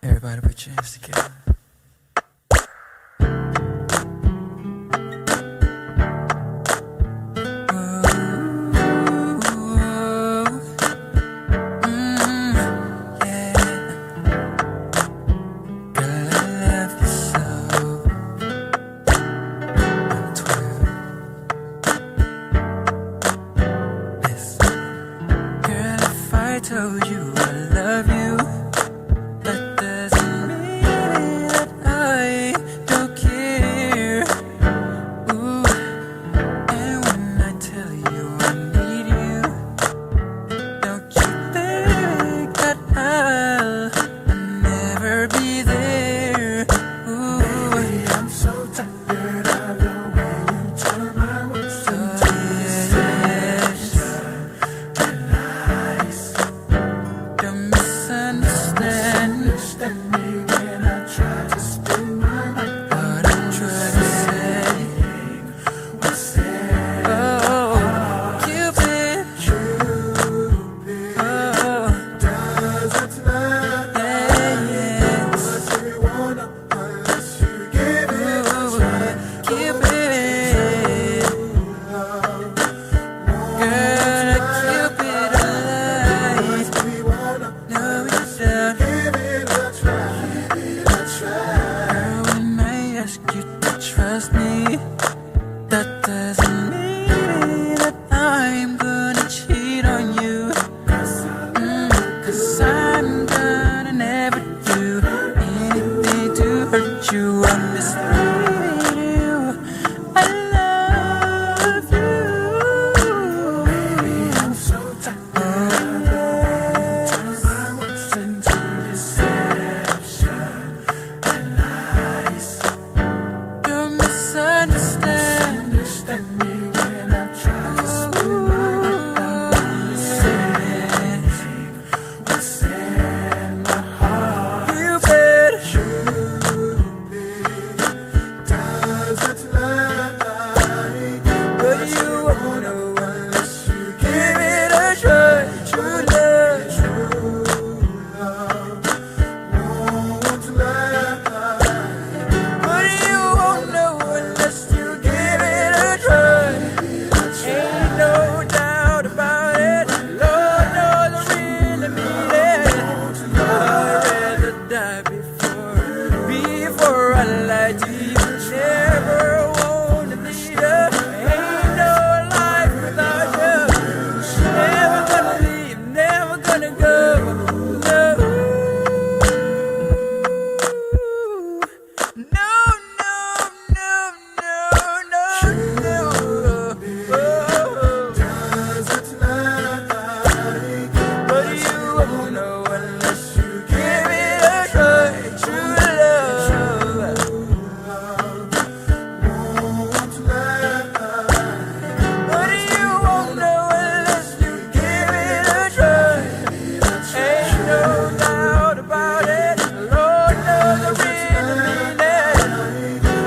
Everybody put your hands together. Told you I love you, that doesn't mean that I don't care. Ooh, and when I tell you I need you, don't you think that I'll never be there? Ooh, baby, I'm so tired of the way you turn my words into deception and lies. Don't misunderstand me when I try to spin my mind. What I try to say was said. Oh, Cupid, oh, doesn't lie. Yeah, what you wanna unless you give it a try. Cupid, girl, Cupid, no, it's not. Give it a try. Girl, when I ask you to trust me, that doesn't mean that I'm gonna cheat on you. 'Cause I'm gonna never do anything to hurt you. I'm misleading you. I love you. Baby, I'm so tired of my words into deception and lies. Don't misunderstand me when I try to spin my mind. What's in my heart? Cupid doesn't lie, but you won't know unless you give it a try. True love won't lie, but you won't know unless you give it a try. Ain't no doubt about it. Lord knows I really mean it. I'd rather die before I lie to you. Never wanna leave you. Ain't no life without you. Never gonna leave, never gonna go. No, no, no, no, no, no. Oh, doesn't lie, but you won't know unless you give it a try. True love won't lie, but you won't know unless you give it a try. Ain't no doubt about it. Lord knows I really mean it.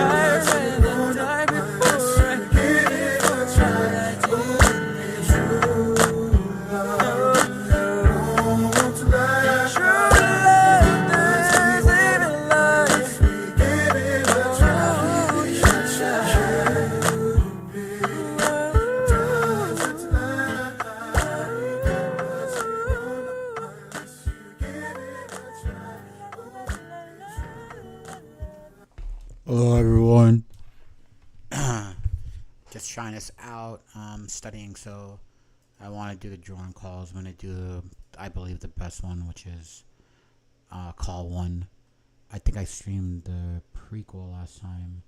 I'd rather die before I give it a try. True love won't lie. True love doesn't even lie. Give it a try. Doesn't lie. Hello everyone. Just trying this out. Studying, so I want to do the Jorrun calls. I'm gonna do, I believe, the best one, which is call 1. I think I streamed the prequel last time.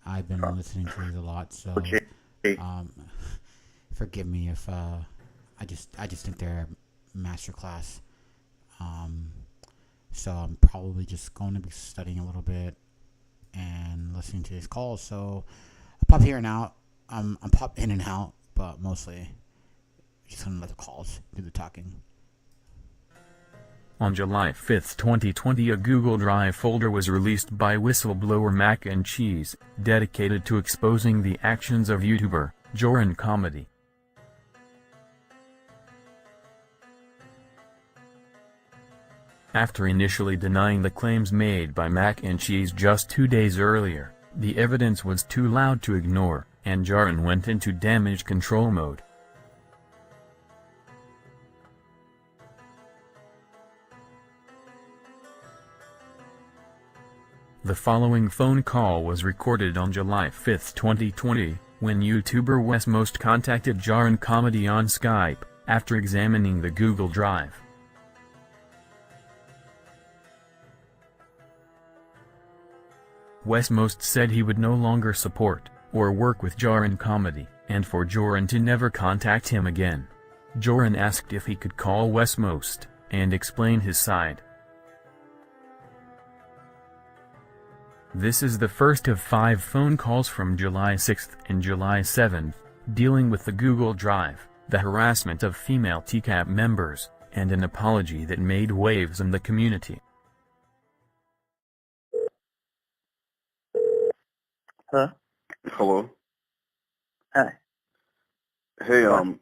I've been listening to these a lot, so forgive me if I just think they're masterclass. So I'm probably just going to be studying a little bit and listening to these calls. So I pop here and out. I'm pop in and out, but mostly just gonna let the calls do the talking. On July 5, 2020, a Google Drive folder was released by whistleblower Mac and Cheese, dedicated to exposing the actions of YouTuber Jorrun Comedy. After initially denying the claims made by Mac and Cheese just 2 days earlier, the evidence was too loud to ignore, and Jorrun went into damage control mode. The following phone call was recorded on July 5, 2020, when YouTuber Westmost contacted Jorrun Comedy on Skype, after examining the Google Drive. Westmost said he would no longer support, or work with Jorrun Comedy, and for Jorrun to never contact him again. Jorrun asked if he could call Westmost, and explain his side. This is the first of 5 phone calls from July 6th and July 7th, dealing with the Google Drive, the harassment of female TCAP members, and an apology that made waves in the community. Huh? Hello. Hi. Hey, I'm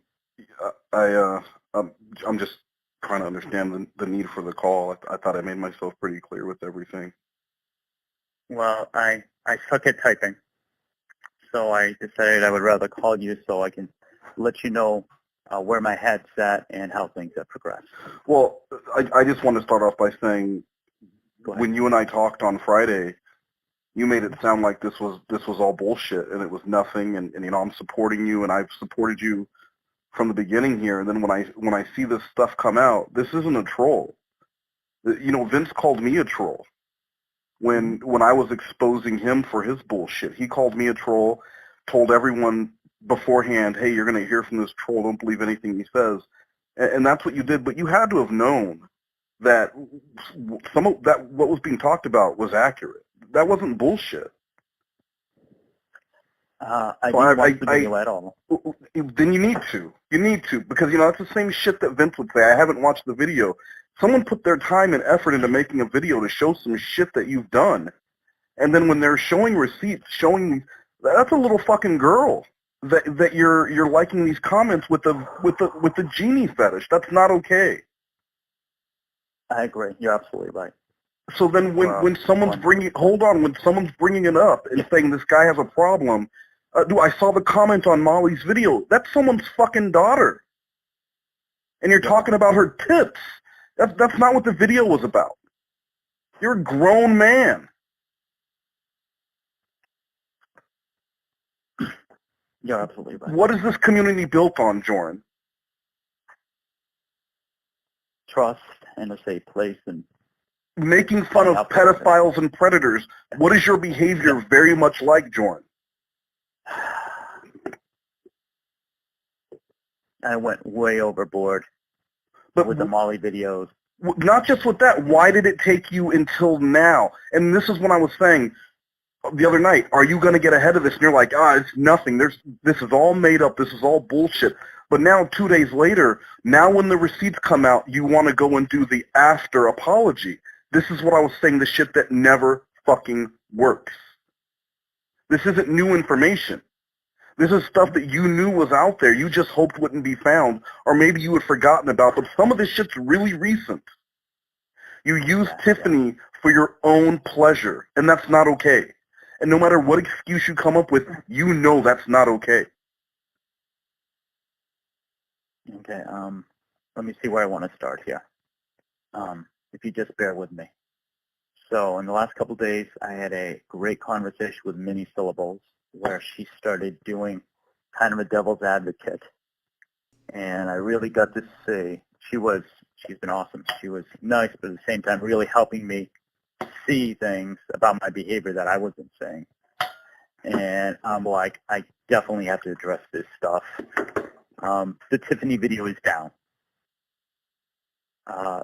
just trying to understand the need for the call. I thought I made myself pretty clear with everything. Well, I suck at typing, so I decided I would rather call you so I can let you know where my head's at and how things have progressed. Well, I just want to start off by saying, when you and I talked on Friday, you made it sound like this was all bullshit and it was nothing, and you know, I'm supporting you and I've supported you from the beginning here. And then when I see this stuff come out, this isn't a troll. You know, Vince called me a troll when I was exposing him for his bullshit. He called me a troll, told everyone beforehand, hey, you're going to hear from this troll, don't believe anything he says. And that's what you did. But you had to have known that some of that, what was being talked about, was accurate. That wasn't bullshit. I didn't watch the video at all. Then you need to. You need to, because, you know, that's the same shit that Vince would say. I haven't watched the video. Someone put their time and effort into making a video to show some shit that you've done. And then when they're showing receipts, that's a little fucking girl that you're liking these comments with the genie fetish. That's not okay. I agree. You're absolutely right. So then when someone's bringing it up and saying this guy has a problem, I saw the comment on Molly's video. That's someone's fucking daughter. And you're talking about her tits. That's not what the video was about. You're a grown man. You're absolutely right. What is this community built on, Jorrun? Trust and a safe place and making fun of pedophiles and predators. What is your behavior very much like, Jorrun? I went way overboard with the Molly videos. Not just with that. Why did it take you until now? And this is what I was saying the other night. Are you going to get ahead of this? And you're like, it's nothing. This is all made up. This is all bullshit. But now, 2 days later, now when the receipts come out, you want to go and do the after apology. This is what I was saying, the shit that never fucking works. This isn't new information. This is stuff that you knew was out there. You just hoped wouldn't be found, or maybe you had forgotten about. But some of this shit's really recent. You used Tiffany for your own pleasure, and that's not okay. And no matter what excuse you come up with, you know that's not okay. Okay, let me see where I want to start here. If you just bear with me. So in the last couple of days, I had a great conversation with Mini Syllables where she started doing kind of a devil's advocate. And I really got to see, she's been awesome. She was nice, but at the same time really helping me see things about my behavior that I wasn't saying. And I'm like, I definitely have to address this stuff. The Tiffany video is down.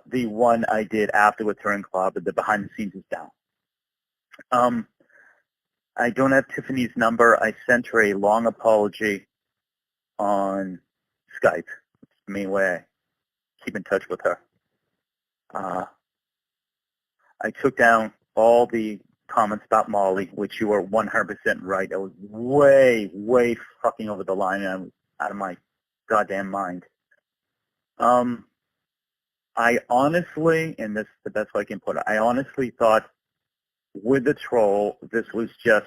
The one I did after with her in club, the behind the scenes is down. I don't have Tiffany's number. I sent her a long apology on Skype. It's the main way I keep in touch with her. I took down all the comments about Molly, which you were 100% right. I was way, way fucking over the line, and I was out of my goddamn mind. I honestly, and this is the best way I can put it, I honestly thought with the troll, this was just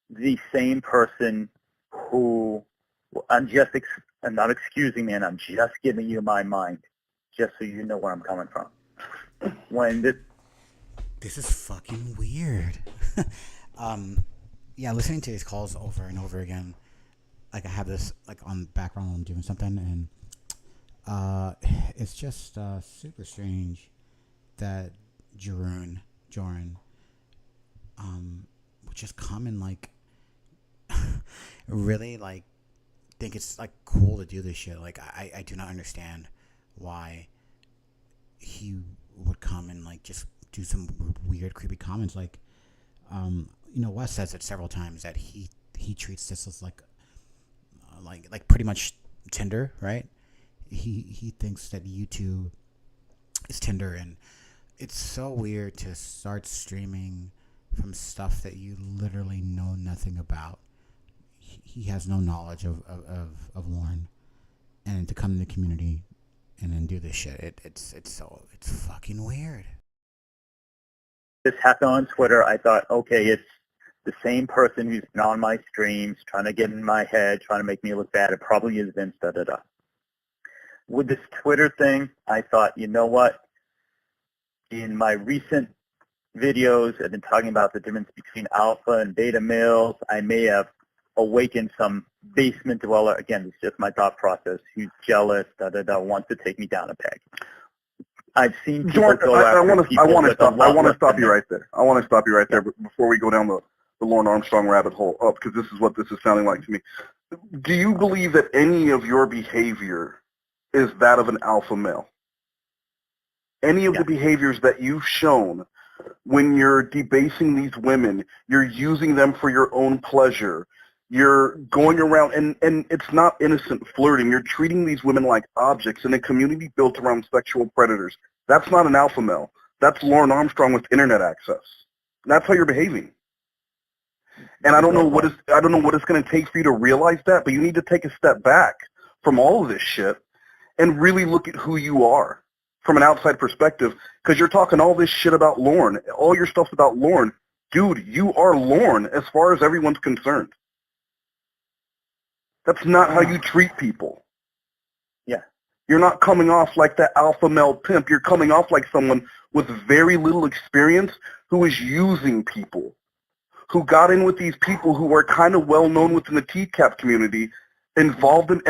the same person who, I'm not excusing me, and I'm just giving you my mind, just so you know where I'm coming from. When This is fucking weird. Yeah, listening to these calls over and over again, like I have this like on background while I'm doing something, and it's just super strange that Jorrun, would just come and like really like think it's like cool to do this shit. Like I do not understand why he would come and like just do some weird creepy comments. Like Wes says it several times that he treats this as like pretty much Tinder, right? He thinks that YouTube is Tinder, and it's so weird to start streaming from stuff that you literally know nothing about. He has no knowledge of Lauren, and to come in the community and then do this shit, it's fucking weird. this happened on Twitter, I thought, okay, it's the same person who's been on my streams, trying to get in my head, trying to make me look bad. It probably is Vince, da-da-da. With this Twitter thing, I thought, you know what? In my recent videos, I've been talking about the difference between alpha and beta males. I may have awakened some basement dweller. Again, it's just my thought process. Who's jealous, da-da-da, wants to take me down a peg. I've seen people Jorrun, go after I want to stop you than right there. I want to stop you right there before we go down the Lauren Armstrong rabbit hole up, because this is what this is sounding like to me. Do you believe that any of your behavior is that of an alpha male? Any of the behaviors that you've shown when you're debasing these women, you're using them for your own pleasure, you're going around, and it's not innocent flirting. You're treating these women like objects in a community built around sexual predators. That's not an alpha male. That's Lauren Armstrong with internet access. That's how you're behaving. And I don't know what it's going to take for you to realize that, but you need to take a step back from all of this shit and really look at who you are from an outside perspective, because you're talking all this shit about Lauren, all your stuff's about Lauren. Dude, you are Lauren as far as everyone's concerned. That's not how you treat people. Yeah. You're not coming off like that alpha male pimp. You're coming off like someone with very little experience who is using people, who got in with these people who are kind of well known within the TCAP community, involved them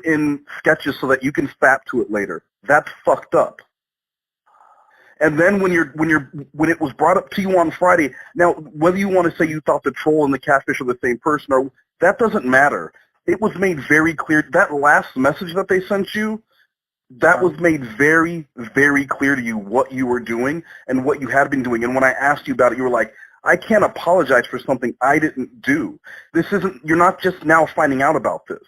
in sketches so that you can fap to it later. That's fucked up. And then when it was brought up to you on Friday, now whether you want to say you thought the troll and the catfish are the same person, or that doesn't matter. It was made very clear, that last message that they sent you, that was made very, very clear to you what you were doing and what you had been doing. And when I asked you about it, you were like, I can't apologize for something I didn't do. You're not just now finding out about this.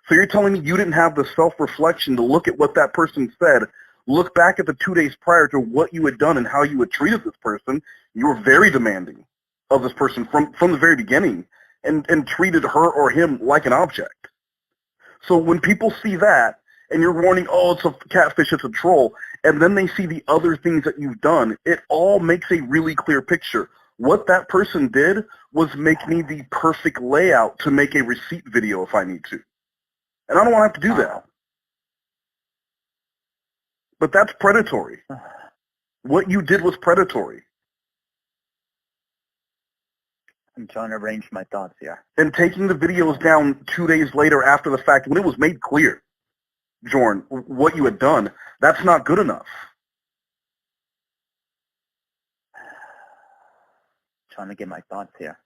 So you're telling me you didn't have the self-reflection to look at what that person said, look back at the 2 days prior to what you had done and how you had treated this person. You were very demanding of this person from the very beginning, and treated her or him like an object. So when people see that, and you're warning, oh, it's a catfish, it's a troll, and then they see the other things that you've done, it all makes a really clear picture. What that person did was make me the perfect layout to make a receipt video if I need to. And I don't want to have to do that. But that's predatory. What you did was predatory. I'm trying to arrange my thoughts here. And taking the videos down 2 days later after the fact, when it was made clear, Jorrun, what you had done, that's not good enough. Trying to get my thoughts here.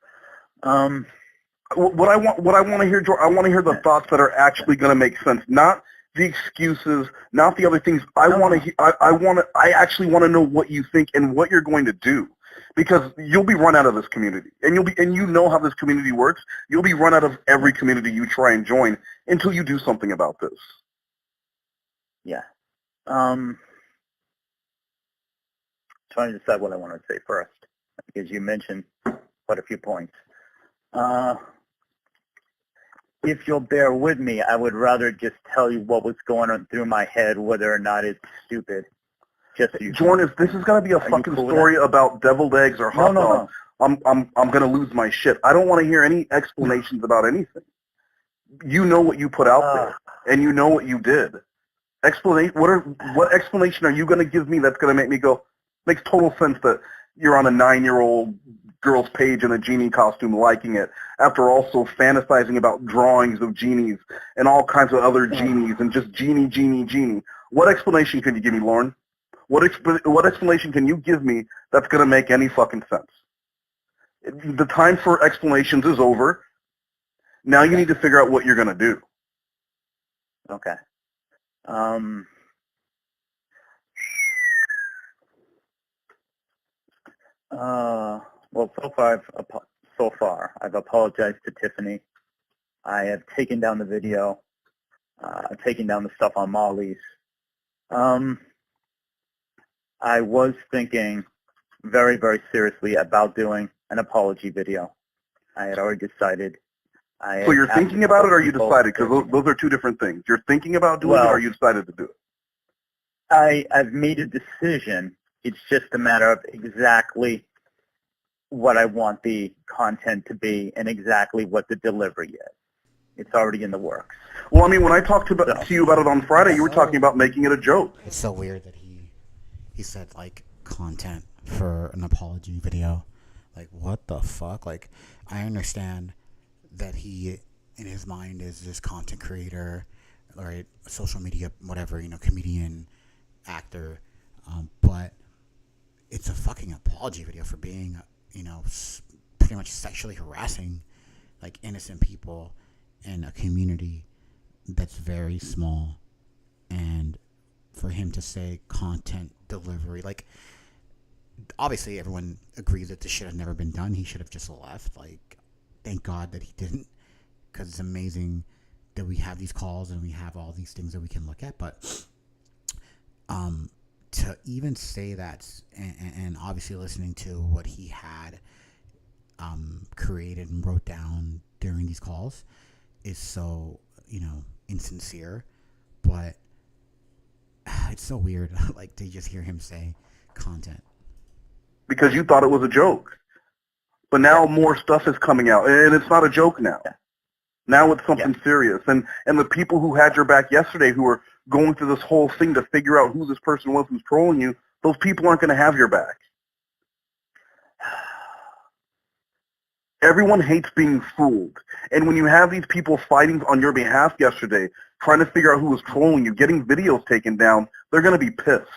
What I want to hear, Jorrun, I want to hear the thoughts that are actually going to make sense, not the excuses, not the other things. I actually want to know what you think and what you're going to do, because you'll be run out of this community, and you know how this community works. You'll be run out of every community you try and join until you do something about this. Yeah. Trying to decide what I want to say first, because you mentioned quite a few points. if you'll bear with me, I would rather just tell you what was going on through my head, whether or not it's stupid. Just so you Jordan, if this is going to be a fucking cool with story about deviled eggs or hot dogs, no. I'm going to lose my shit. I don't want to hear any explanations about anything. You know what you put out there, and you know what you did. What explanation are you going to give me that's going to make me go, makes total sense that you're on a 9-year-old girl's page in a genie costume liking it, after also fantasizing about drawings of genies and all kinds of other genies and just genie. What explanation can you give me, Lauren? What explanation can you give me that's going to make any fucking sense? The time for explanations is over. Now you need to figure out what you're going to do. Okay. Well, so far I've apologized to Tiffany. I have taken down the video. I've taken down the stuff on Molly's. I was thinking very, very seriously about doing an apology video. I had already decided. So you're thinking about it, or you decided? Because those are two different things. You're thinking about doing it, or you decided to do it? I've made a decision. It's just a matter of exactly what I want the content to be and exactly what the delivery is. It's already in the works. Well, I mean, when I talked to you about it on Friday, you were talking about making it a joke. It's so weird that he said, like, content for an apology video. Like, what the fuck? Like, I understand that he, in his mind, is this content creator, right, social media, whatever, comedian, actor, but it's a fucking apology video for being, pretty much sexually harassing, like, innocent people in a community that's very small. And for him to say content delivery, like, obviously everyone agrees that this should have never been done. He should have just left. Like, thank God that he didn't, because it's amazing that we have these calls and we have all these things that we can look at. But to even say that, and obviously listening to what he had created and wrote down during these calls is so, insincere. But it's so weird, like, to just hear him say content. Because you thought it was a joke. But now more stuff is coming out, and it's not a joke now. Now it's something serious. And the people who had your back yesterday, who were going through this whole thing to figure out who this person was who's trolling you, those people aren't going to have your back. Everyone hates being fooled. And when you have these people fighting on your behalf yesterday, trying to figure out who was trolling you, getting videos taken down, they're going to be pissed.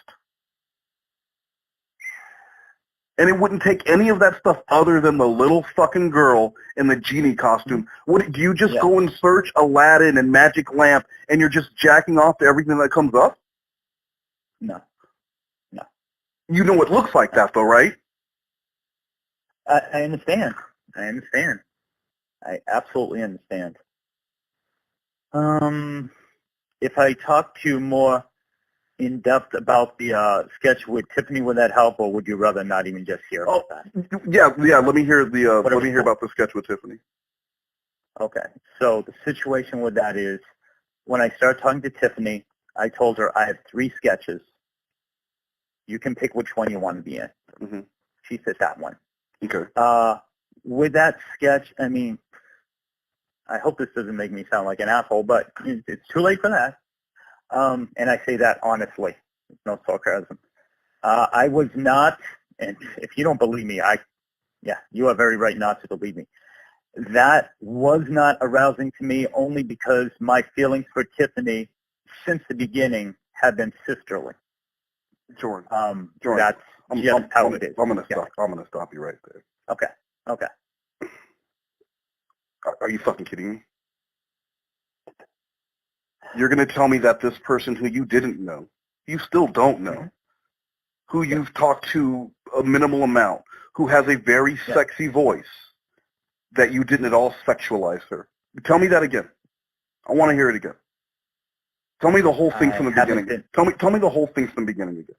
And it wouldn't take any of that stuff other than the little fucking girl in the genie costume. Do you just go and search Aladdin and Magic Lamp and you're just jacking off to everything that comes up? No. You know it looks like that, though, right? I understand. I absolutely understand. If I talk to you more in depth about the sketch with Tiffany, would that help, or would you rather not even just hear about that? Yeah. Let me hear about the sketch with Tiffany. Okay. So the situation with that is, when I started talking to Tiffany, I told her I have 3 sketches. You can pick which one you want to be in. Mm-hmm. She said that one. Okay. With that sketch, I mean, I hope this doesn't make me sound like an asshole, but it's too late for that. And I say that honestly. No sarcasm. I was not, and if you don't believe me, you are very right not to believe me. That was not arousing to me, only because my feelings for Tiffany since the beginning have been sisterly. Jordan. That's how it is. I'm going to stop you right there. Okay. Are you fucking kidding me? You're going to tell me that this person who you didn't know, you still don't know, who you've talked to a minimal amount, who has a very sexy voice, that you didn't at all sexualize her. Tell me that again. I want to hear it again. Tell me the whole thing from the beginning. Tell me the whole thing from the beginning again.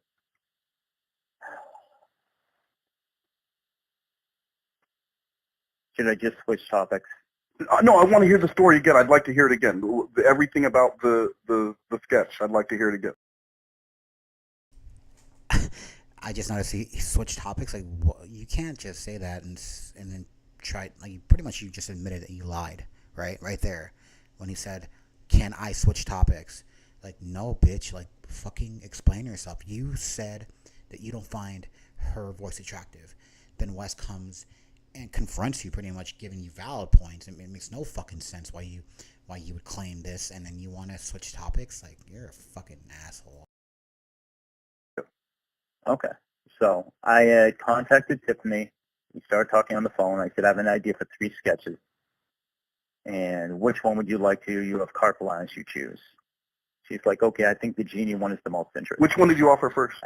Should I just switch topics? No, I want to hear the story again. I'd like to hear it again. Everything about the sketch. I'd like to hear it again. I just noticed he switched topics. Like, you can't just say that and then try. Like, pretty much you just admitted that you lied, right there, when he said, "Can I switch topics?" Like, no, bitch. Like, fucking explain yourself. You said that you don't find her voice attractive. Then Wes comes and confronts you, pretty much giving you valid points. It makes no fucking sense why you would claim this, and then you want to switch topics. Like, you're a fucking asshole. Okay. So I contacted Tiffany. We started talking on the phone. I said, I have an idea for 3 sketches. And which one would you like to? You have carte blanche, you choose. She's like, okay, I think the genie one is the most interesting. Which one did you offer first?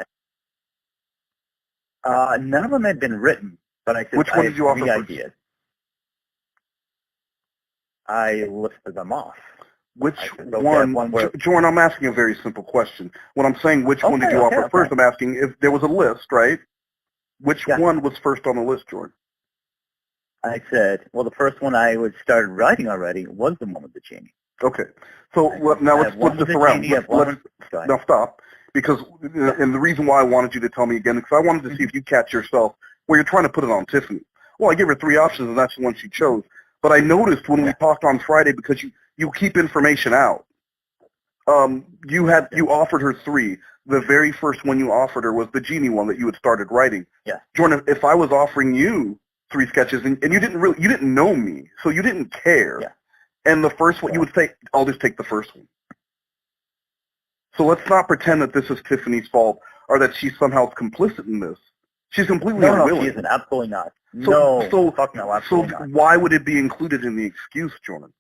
None of them had been written, but I said, Which one did you offer 3 first? ideas. I listed them off. Which said, okay, one? where... Jorrun, I'm asking a very simple question. When I'm saying which one did you offer first, I'm asking if there was a list, right? Which one was first on the list, Jorrun? I said, well, the first one I started writing already was the one with the genie. Okay. So now let's flip this around. Now stop. Because, and the reason why I wanted you to tell me again, because I wanted to see if you catch yourself where you're trying to put it on Tiffany. Well, I gave her 3 options, and that's the one she chose. But I noticed when we talked on Friday, because you keep information out, you offered her 3. The very first one you offered her was the genie one that you had started writing. Yeah. Jorrun, if I was offering you 3 sketches and you didn't know me, so you didn't care. Yeah. And the first one you would say, I'll just take the first one. So let's not pretend that this is Tiffany's fault or that she's somehow complicit in this. She's completely unwilling. No, she isn't. Absolutely not. Fuck no, absolutely not. Why would it be included in the excuse, Jorrun?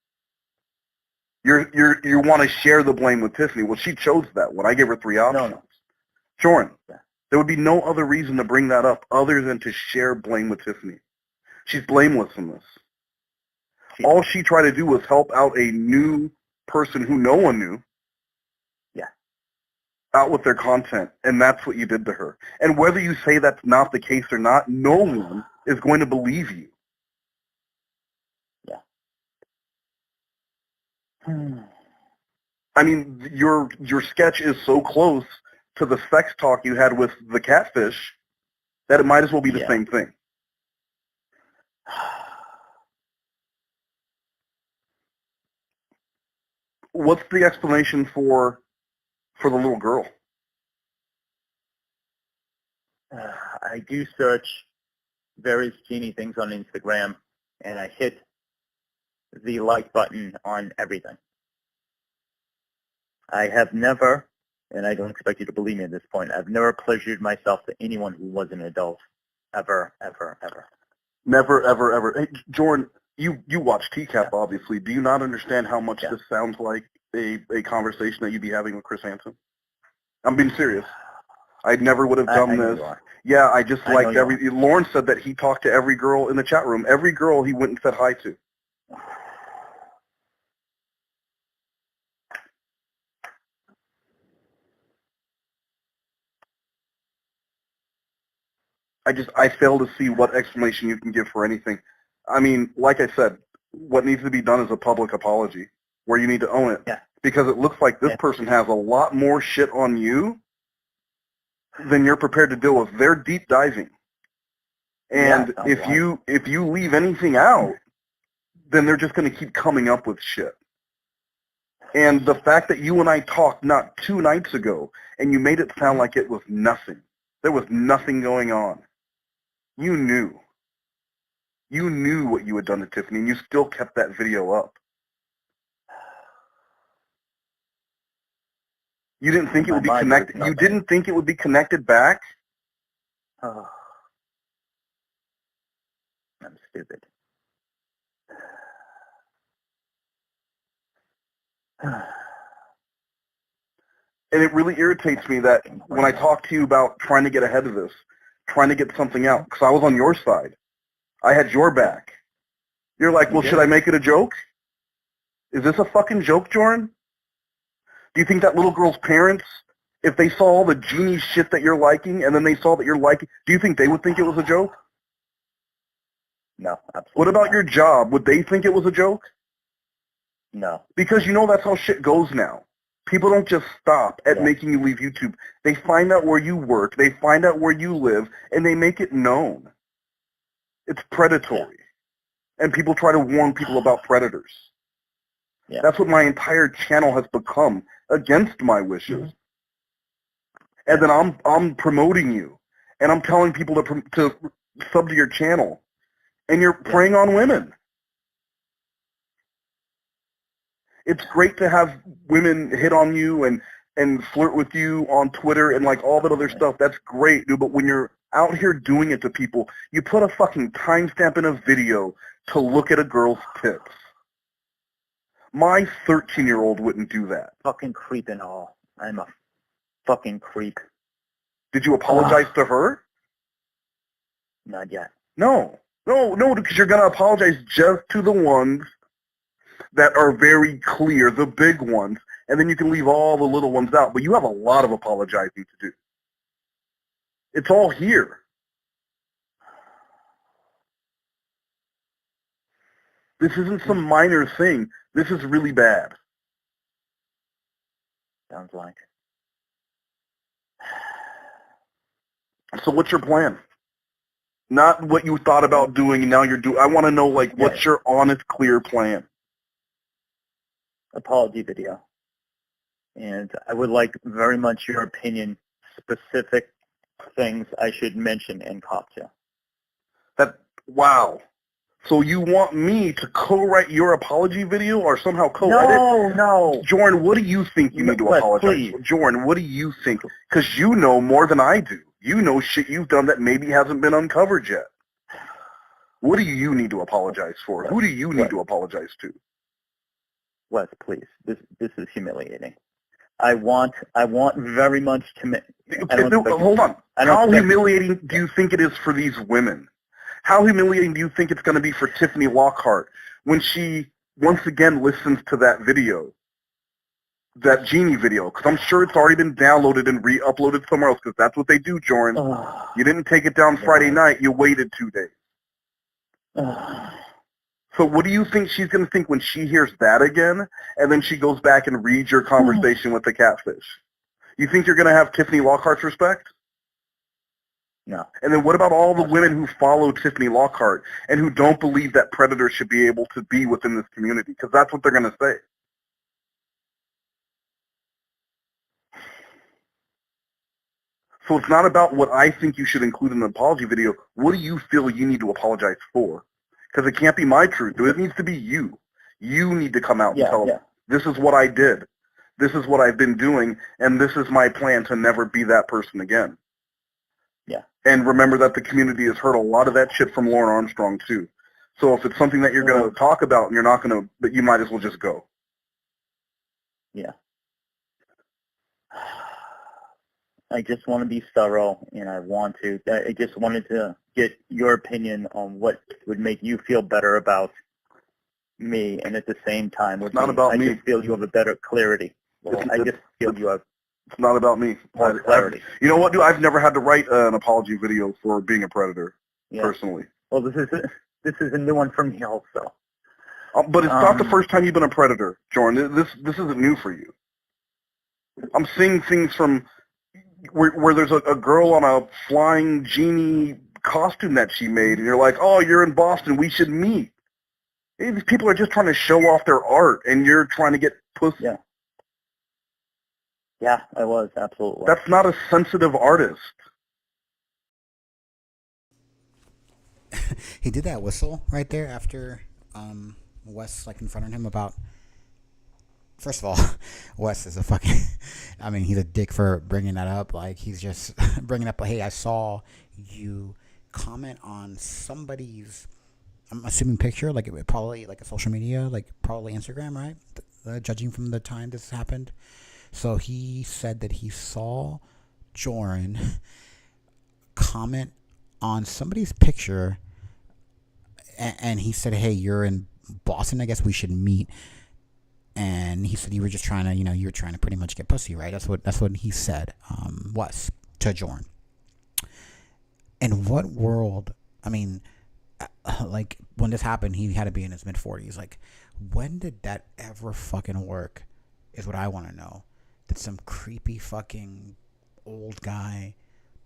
You want to share the blame with Tiffany. Well, she chose that one. I gave her 3 options. No. Jorrun, there would be no other reason to bring that up other than to share blame with Tiffany. She's blameless in this. All she tried to do was help out a new person who no one knew. Yeah. Out with their content, and that's what you did to her. And whether you say that's not the case or not, no one is going to believe you. Yeah. I mean, your sketch is so close to the sex talk you had with the catfish that it might as well be the same thing. What's the explanation for the little girl? I do search various genie things on Instagram, and I hit the like button on everything. I have never, and I don't expect you to believe me at this point, I've never pleasured myself to anyone who was an adult. Ever, ever, ever. Never, ever, ever. Hey, Jorrun, you watch TCAP, obviously. Do you not understand how much this sounds like a conversation that you'd be having with Chris Hansen? I'm being serious. I never would have done this. Yeah, I just liked every... Lauren said that he talked to every girl in the chat room. Every girl he went and said hi to. I fail to see what explanation you can give for anything. I mean, like I said, what needs to be done is a public apology where you need to own it. Yeah. Because it looks like this person has a lot more shit on you than you're prepared to deal with. They're deep diving. And if you leave anything out, then they're just going to keep coming up with shit. And the fact that you and I talked not 2 nights ago and you made it sound like it was nothing. There was nothing going on. You knew. You knew what you had done to Tiffany, and you still kept that video up. You didn't think it would be connected. You didn't think it would be connected back? Oh. I'm stupid. And it really irritates me that when I talk to you about trying to get ahead of this, trying to get something out, because I was on your side. I had your back. You're like, well, should I make it a joke? Is this a fucking joke, Jorrun? Do you think that little girl's parents, if they saw all the genie shit that you're liking and then they saw that you're liking, do you think they would think it was a joke? No, absolutely What about not. your job? Would they think it was a joke? No. Because that's how shit goes now. People don't just stop at Yeah. making you leave YouTube. They find out where you work, they find out where you live, and they make it known. It's predatory. And people try to warn people about predators. Yeah. That's what my entire channel has become, against my wishes. And then I'm promoting you, and I'm telling people to sub to your channel, and you're preying on women. It's great to have women hit on you and flirt with you on Twitter and like all that other stuff. That's great, dude. But when you're out here doing it to people, you put a fucking timestamp in a video to look at a girl's tits. My 13-year-old wouldn't do that. Fucking creep and all. I'm a fucking creep. Did you apologize to her? Not yet. No, because you're gonna apologize just to the ones that are very clear, the big ones, and then you can leave all the little ones out. But you have a lot of apologizing to do. It's all here. This isn't some minor thing. This is really bad. Sounds like. So what's your plan? Not what you thought about doing and now you're doing. I want to know, like, what's your honest, clear plan? Apology video. And I would like very much your opinion, specific things I should mention and cop to. Wow. So you want me to co-write your apology video or somehow co-edit? No. Jorrun, what do you think you need to apologize please. for? Jorrun, what do you think? Because you know more than I do. You know shit you've done that maybe hasn't been uncovered yet. What do you need to apologize for? Who do you need to apologize to? Wes, please. This is humiliating. I want very much to... Hold on. How humiliating do you think it is for these women? How humiliating do you think it's going to be for Tiffany Lockhart when she once again listens to that video, that Genie video? Because I'm sure it's already been downloaded and re-uploaded somewhere else, because that's what they do, Jorrun. You didn't take it down Friday night. You waited 2 days. So what do you think she's going to think when she hears that again, and then she goes back and reads your conversation with the catfish? You think you're going to have Tiffany Lockhart's respect? No. And then what about all the women who follow Tiffany Lockhart and who don't believe that predators should be able to be within this community? Because that's what they're going to say. So it's not about what I think you should include in the apology video. What do you feel you need to apologize for? Because it can't be my truth. It needs to be you. You need to come out and tell them, this is what I did. This is what I've been doing, and this is my plan to never be that person again. Yeah. And remember that the community has heard a lot of that shit from Lauren Armstrong, too. So if it's something that you're going to talk about and you're not going to, but you might as well just go. Yeah. I just want to be thorough, and I just wanted to get your opinion on what would make you feel better about me, and at the same time, it's not about me. I just feel you have a better clarity. I just feel you have. It's not about me. Clarity. You know what, dude? I've never had to write an apology video for being a predator, personally. Well, this is a new one for me also. But it's not the first time you've been a predator, Jorrun. This isn't new for you. I'm seeing things from where there's a girl on a flying genie costume that she made, and you're like, oh, you're in Boston, we should meet. These people are just trying to show off their art, and you're trying to get pussy. Yeah, I was, absolutely. That's not a sensitive artist. He did that whistle right there after Wes confronted him about. First of all, Wes is a fucking. I mean, he's a dick for bringing that up. He's just bringing up. Hey, I saw you comment on somebody's. I'm assuming picture, it probably a social media, probably Instagram, right? Judging from the time this happened. So he said that he saw Jorrun comment on somebody's picture, and he said, "Hey, you're in Boston. I guess we should meet." And he said you were just trying to, you were trying to pretty much get pussy, right? That's what he said. Was to Jorrun. In what world? I mean, like when this happened, he had to be in his mid-40s. Like, when did that ever fucking work? Is what I want to know. Did some creepy fucking old guy,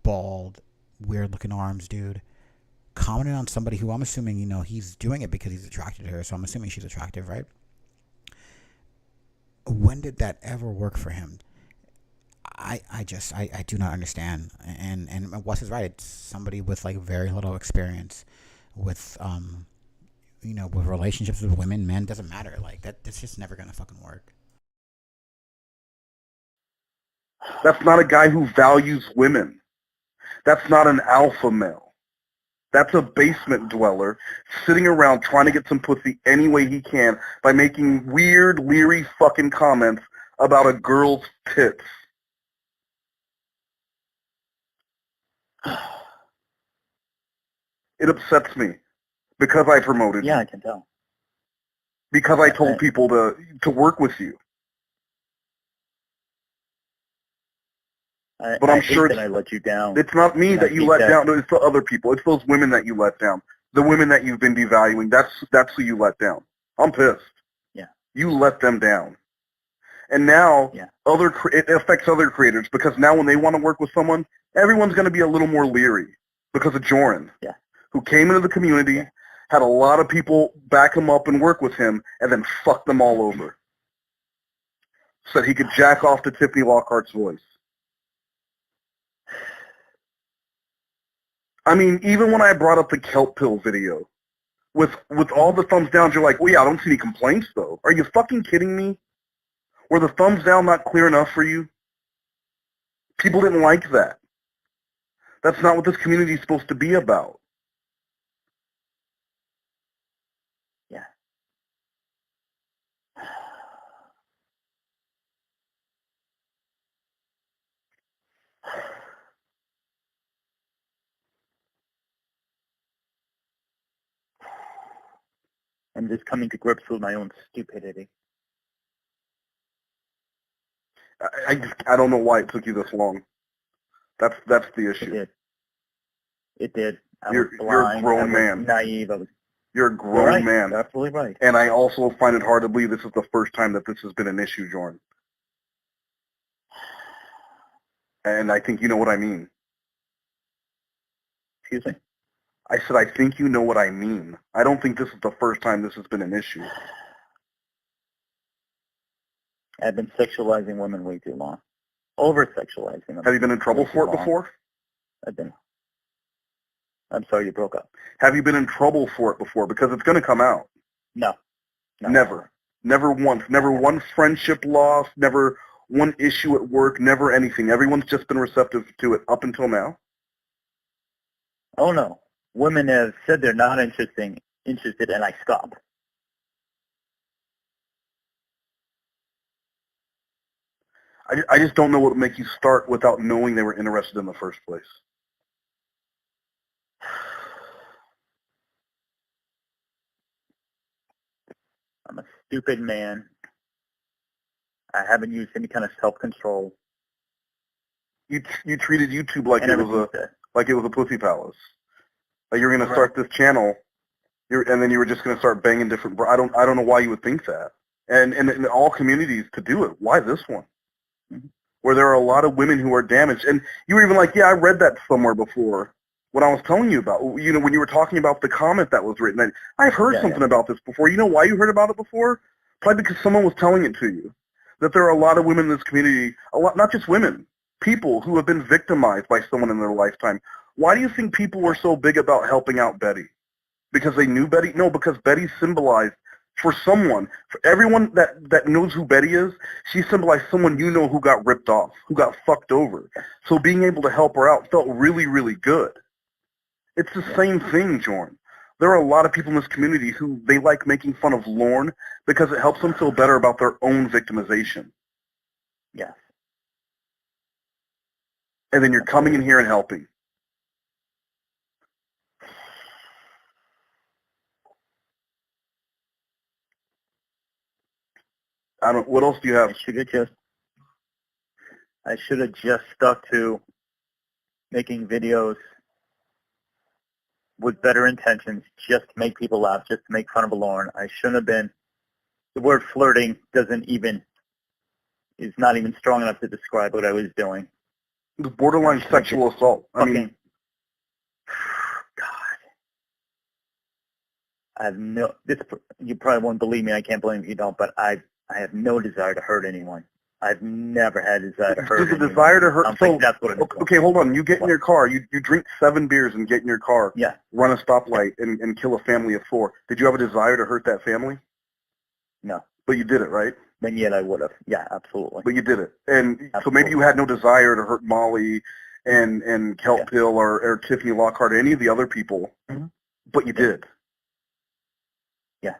bald, weird-looking arms dude, commented on somebody who I'm assuming, he's doing it because he's attracted to her, so I'm assuming she's attractive, right? When did that ever work for him? I do not understand. And Wes is right. It's somebody with like very little experience with with relationships with women, men, doesn't matter. Like that's just never gonna fucking work. That's not a guy who values women. That's not an alpha male. That's a basement dweller sitting around trying to get some pussy any way he can by making weird, leery fucking comments about a girl's tits. It upsets me because I promoted you. Yeah, I can tell. Because I told people to work with you. But I'm sure that I let you down. It's not me that you let down. It's the other people. It's those women that you let down. The women that you've been devaluing. That's who you let down. I'm pissed. Yeah. You let them down. And now it affects other creators because now when they want to work with someone, everyone's going to be a little more leery because of Jorrun, who came into the community, had a lot of people back him up and work with him, and then fucked them all over. So that he could jack off to Tiffany Lockhart's voice. I mean, even when I brought up the kelp pill video, with all the thumbs down, you're like, well, yeah, I don't see any complaints, though. Are you fucking kidding me? Were the thumbs down not clear enough for you? People didn't like that. That's not what this community is supposed to be about. Yeah. I'm just coming to grips with my own stupidity. I don't know why it took you this long. That's the issue. It did. You're a grown man. Naive. You're a grown man. Absolutely right. And I also find it hard to believe this is the first time that this has been an issue, Jorrun. And I think you know what I mean. Excuse me? I said, I think you know what I mean. I don't think this is the first time this has been an issue. I've been sexualizing women way too long. Over-sexualizing them. Have you been in trouble for it before? I've been. I'm sorry, you broke up. Have you been in trouble for it before? Because it's going to come out. No. Never. Never once. Never one friendship lost. Never one issue at work. Never anything. Everyone's just been receptive to it up until now. Oh, no. Women have said they're not interested, and I stop. I just don't know what would make you start without knowing they were interested in the first place. I'm a stupid man. I haven't used any kind of self-control. You treated YouTube like it was a pussy palace. Like you're going to start this channel, and then you were just going to start banging different. I don't know why you would think that. And in all communities to do it, why this one? Mm-hmm. Where there are a lot of women who are damaged, and you were even like, yeah, I read that somewhere before. When I was telling you about, when you were talking about the comment that was written, I've heard something about this before. You know why you heard about it before? Probably because someone was telling it to you. That there are a lot of women in this community, not just women, people who have been victimized by someone in their lifetime. Why do you think people were so big about helping out Betty? Because they knew Betty? No, because Betty symbolized for someone, for everyone that knows who Betty is, she symbolized someone you know who got ripped off, who got fucked over. So being able to help her out felt really, really good. It's the same thing, Jorrun. There are a lot of people in this community who they like making fun of Lorne because it helps them feel better about their own victimization. Yes. And then you're coming in here and helping. What else do you have? I should have just stuck to making videos with better intentions, just to make people laugh, just to make fun of Lauren. I shouldn't have been. The word flirting is not even strong enough to describe what I was doing. It was borderline sexual assault. I mean, God. I have you probably won't believe me. I can't believe you don't, but I have no desire to hurt anyone. I've never had a desire to hurt anyone. The desire to hurt. So, that's what it is. Okay, hold on. You get in your car. You drink 7 beers and get in your car. Yeah. Run a stoplight and kill a family of 4. Did you have a desire to hurt that family? No. But you did it, right? Then yet I would have. Yeah, absolutely. But you did it. And absolutely. So maybe you had no desire to hurt Molly and Kelp Hill or Tiffany Lockhart or any of the other people, but you did. Yeah.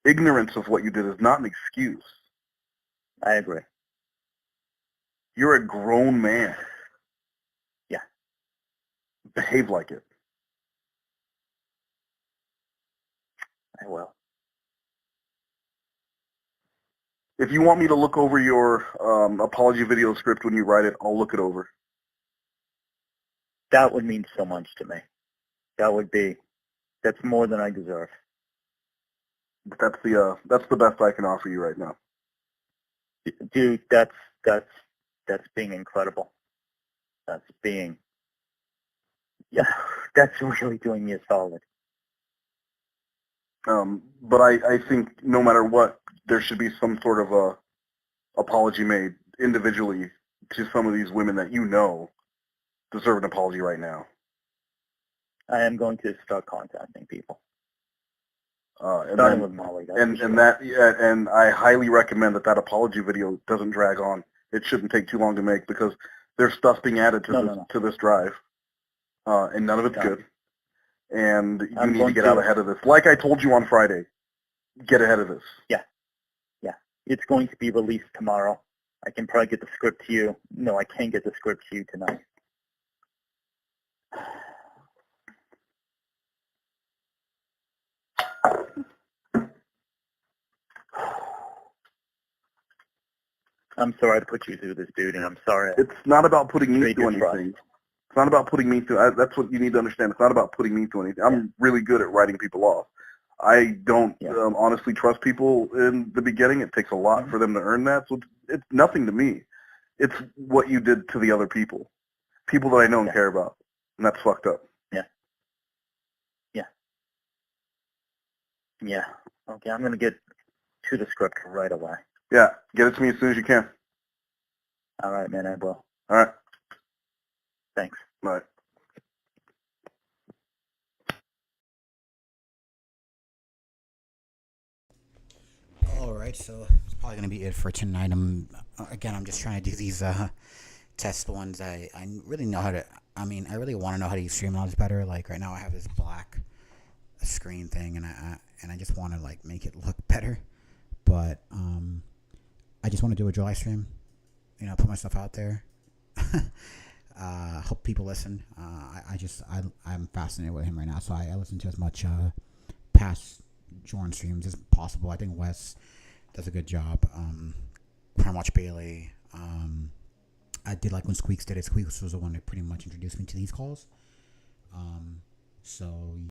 Ignorance of what you did is not an excuse. I agree. You're a grown man. Yeah. Behave like it. I will. If you want me to look over your apology video script when you write it, I'll look it over. That would mean so much to me. That's more than I deserve. That's the best I can offer you right now. Dude, that's being incredible. That's really doing me a solid. But I think no matter what, there should be some sort of a apology made individually to some of these women that you know deserve an apology right now. I am going to start contacting people. Starting with Molly. And I highly recommend that apology video doesn't drag on. It shouldn't take too long to make because there's stuff being added to this drive, and none of it's good. And you need to get out ahead of this. Like I told you on Friday, get ahead of this. Yeah. It's going to be released tomorrow. I can probably get the script to you. No, I can't get the script to you tonight. I'm sorry to put you through this, dude, and I'm sorry. It's not about putting me through anything. It's not about putting me through. That's what you need to understand. It's not about putting me through anything. I'm really good at writing people off. I don't honestly trust people in the beginning. It takes a lot for them to earn that. So it's nothing to me. It's what you did to the other people that I know and care about, and that's fucked up. Yeah. Okay, I'm going to get to the script right away. Yeah, get it to me as soon as you can. All right, man, I will. All right. Thanks. Bye. All right, so it's probably going to be it for tonight. I'm just trying to do these test ones. I really know how to, I really want to know how to use Streamlabs better. Like right now I have this black screen thing and I just want to like make it look better. But I just want to do a July stream, put myself out there. Hope people listen. I'm fascinated with him right now, so I listen to as much past Jorrun streams as possible. I think Wes does a good job. I watch Bailey. I did like when Squeaks did it. Squeaks was the one that pretty much introduced me to these calls. So